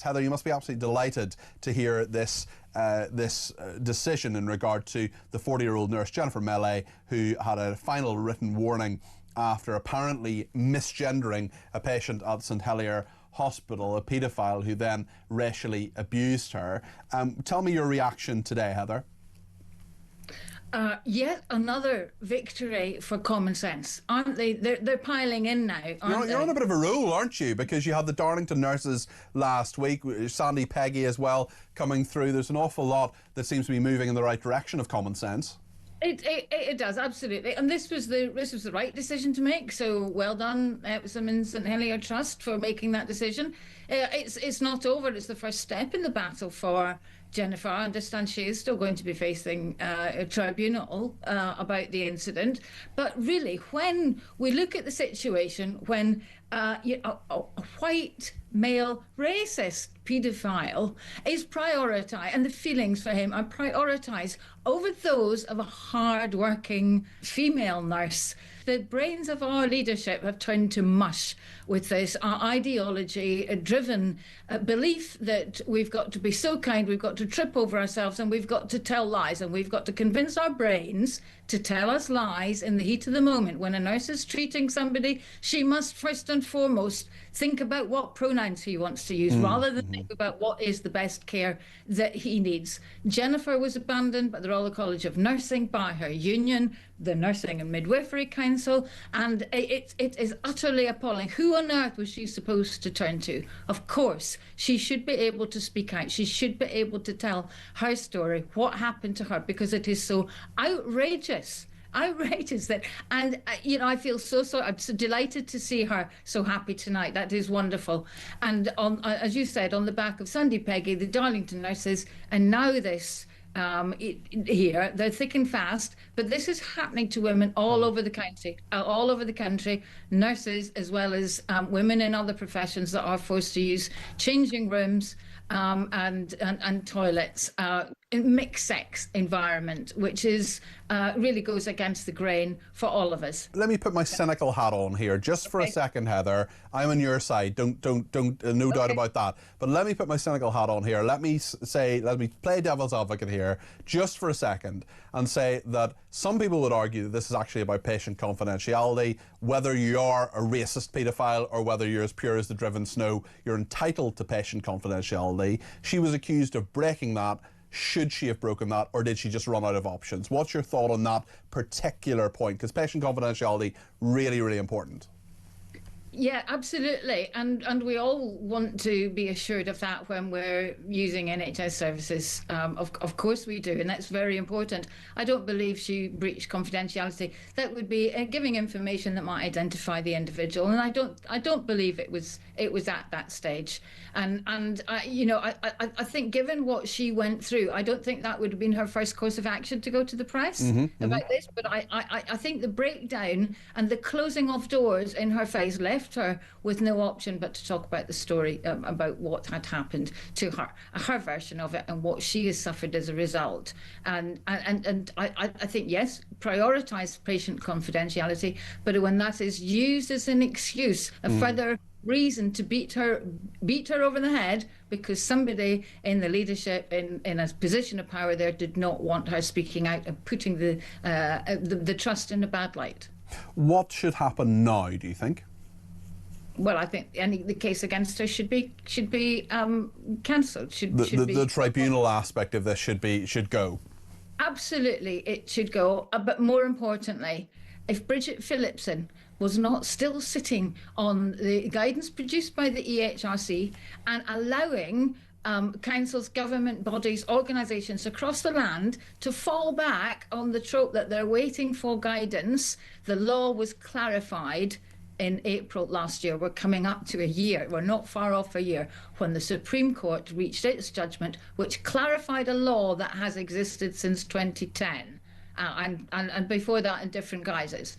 Heather, you must be absolutely delighted to hear this decision in regard to the 40-year-old nurse, Jennifer Melle, who had a final written warning after apparently misgendering a patient at St Helier Hospital, a paedophile who then racially abused her. Tell me your reaction today, Heather. Yet another victory for common sense, aren't they? They're piling in now, aren't they? You're on a bit of a roll, aren't you? Because you had the Darlington nurses last week, Sandy Peggy as well coming through. There's an awful lot that seems to be moving in the right direction of common sense. It does, absolutely, and this was the right decision to make. So well done, St Helier Trust, for making that decision. It's not over. It's the first step in the battle for Jennifer. I understand she is still going to be facing a tribunal about the incident. But really, when we look at the situation, when a white male racist paedophile is prioritised, and the feelings for him are prioritised over those of a hard-working female nurse, the brains of our leadership have turned to mush with this ideology-driven belief that we've got to be so kind, we've got to trip over ourselves, and we've got to tell lies, and we've got to convince our brains to tell us lies in the heat of the moment. When a nurse is treating somebody, she must first and foremost think about what pronouns he wants to use, rather than think about what is the best care that he needs. Jennifer was abandoned by the Royal College of Nursing, by her union, the Nursing and Midwifery Council, and it is utterly appalling. Who on earth was she supposed to turn to? Of course, she should be able to speak out. She should be able to tell her story, what happened to her, because it is so outrageous that, and I feel so sorry. I'm so delighted to see her so happy tonight. That is wonderful. And on, as you said, on the back of Sandy Peggy, the Darlington nurses, and now this here, they're thick and fast, but this is happening to women all over the country, nurses as well as women in other professions that are forced to use changing rooms and toilets in mixed sex environment, which is really goes against the grain for all of us. Let me put my cynical hat on here just for a second, Heather. I'm on your side. Don't no doubt about that. But let me put my cynical hat on here. Let me play devil's advocate here just for a second and say that some people would argue that this is actually about patient confidentiality. Whether you are a racist paedophile or whether you're as pure as the driven snow, you're entitled to patient confidentiality. She was accused of breaking that. Should she have broken that, or did she just run out of options? What's your thought on that particular point? Because patient confidentiality, really, really important. Yeah, absolutely. And we all want to be assured of that when we're using NHS services. Of course we do, and that's very important. I don't believe she breached confidentiality. That would be giving information that might identify the individual, and I don't believe it was at that stage. And I think given what she went through, I don't think that would have been her first course of action to go to the press about this. But I think the breakdown and the closing of doors in her face left her with no option but to talk about the story, about what had happened to her version of it, and what she has suffered as a result. And I think, yes, prioritise patient confidentiality, but when that is used as an excuse, a further reason to beat her over the head because somebody in the leadership in a position of power there did not want her speaking out and putting the trust in a bad light. What should happen now, do you think? Well, I think the case against her should be cancelled. The tribunal aspect of this should go. Absolutely, it should go. But more importantly, if Bridget Phillipson was not still sitting on the guidance produced by the EHRC and allowing councils, government bodies, organisations across the land to fall back on the trope that they're waiting for guidance, the law was clarified in April last year. We're coming up to a year. We're not far off a year when the Supreme Court reached its judgment, which clarified a law that has existed since 2010, and before that in different guises.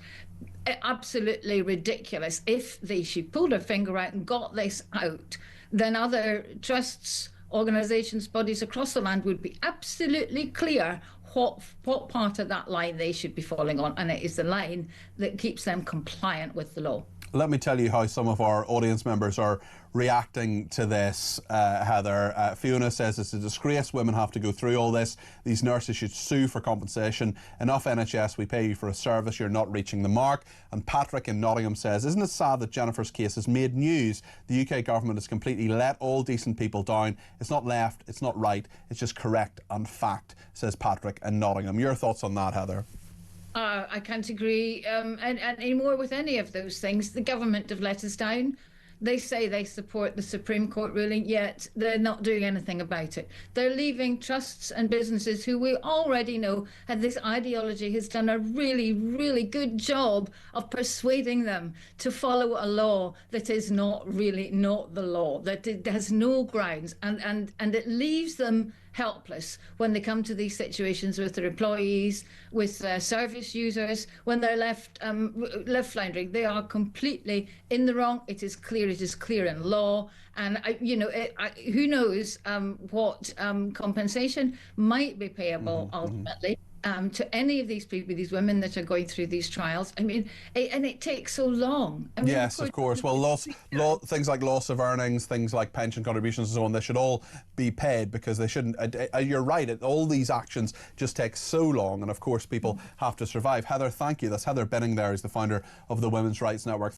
Absolutely ridiculous. If she pulled her finger out and got this out, then other trusts, organisations, bodies across the land would be absolutely clear what part of that line they should be falling on, and it is the line that keeps them compliant with the law. Let me tell you how some of our audience members are reacting to this, Heather. Fiona says it's a disgrace women have to go through all this. These nurses should sue for compensation. Enough NHS, we pay you for a service, you're not reaching the mark. And Patrick in Nottingham says, isn't it sad that Jennifer's case has made news? The UK government has completely let all decent people down. It's not left, it's not right, it's just correct and fact, says Patrick in Nottingham. Your thoughts on that, Heather? I can't agree anymore with any of those things. The government have let us down. They say they support the Supreme Court ruling, yet they're not doing anything about it. They're leaving trusts and businesses who we already know, and this ideology has done a really, really good job of persuading them to follow a law that is not really not the law, that it has no grounds, and it leaves them helpless when they come to these situations with their employees, with service users, when they're left floundering. They are completely in the wrong. It is clear in law, and who knows what compensation might be payable ultimately to any of these people, these women that are going through these trials. I mean, and it takes so long. I mean, yes, of course. Well, things like loss of earnings, things like pension contributions and so on, they should all be paid, because they shouldn't. You're right, all these actions just take so long, and of course people have to survive. Heather, thank you. That's Heather Binning there, who's the founder of the Women's Rights Network.